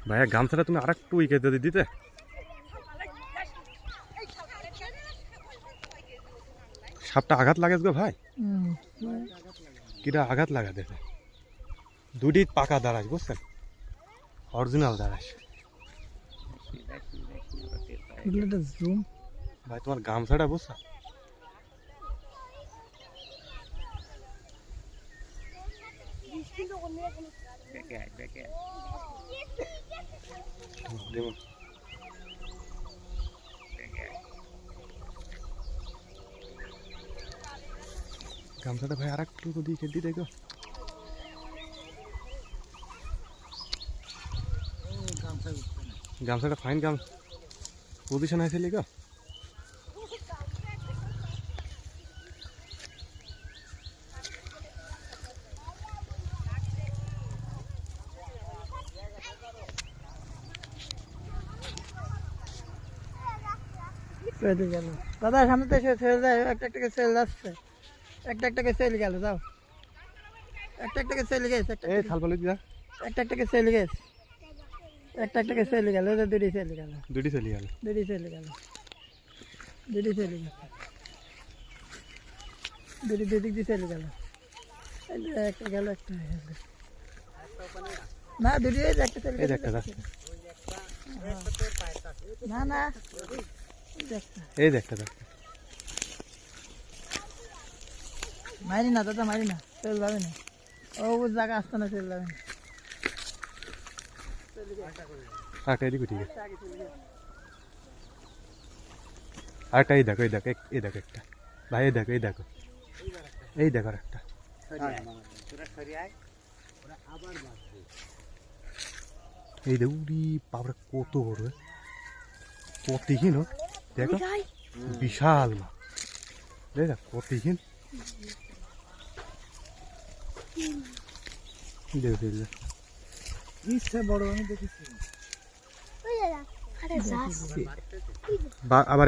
ভাইয়া গামছাটা তুমি আর একটু উইকে যদি দিতে। সাপটা আঘাত লাগে গো ভাই, কিটা আঘাত লাগা দেখে। দুটি পাকা দাঁড়াস বুঝছেন, অরিজিনাল দাঁড়াস ভাই। তোমার গামছাটা বুঝছো গামছাটা ভাই আর একটু যদি কেটে দেখো। গামছাটা ফাইন গাম পজিশন আছে লিখো। দাদা সামনে তো ছেড়ে যায়, একটা একটাকে সেল যাচ্ছে, একটা একটাকে সেল গেল, যাও একটা একটাকে সেল গেছে, এই থাল পালি যা, একটা একটাকে সেল গেছে, একটা একটাকে সেল গেল, দুটি সেল গেল, দুটি চলি গেল, দুটি সেল গেল, দুটি সেল গেল, দুটি দুদিক দিয়ে সেল গেল, একটা গেল, একটা না দুটি একটা সেল এই গেছে, একটা যাচ্ছে, না না এই যে একটা যাচ্ছে। মারি না দাদা, মারি না, সেল যাবে না, ও জায়গা আসতো না, সেল যাবে না। আরেকটা এদিকে ঠিক আছে, আরেকটা এই দেখো, এই দেখো, এই দেখো একটা ভাই, এই দেখো, এই দেখো, এই দেখো একটা, এই দেখো উড়ি বাবরা কত বড়, কতহীন দেখো, বিশাল মা, দেখো কতহীন, দেখো ইচ্ছা বড় আমি দেখেছি। আবার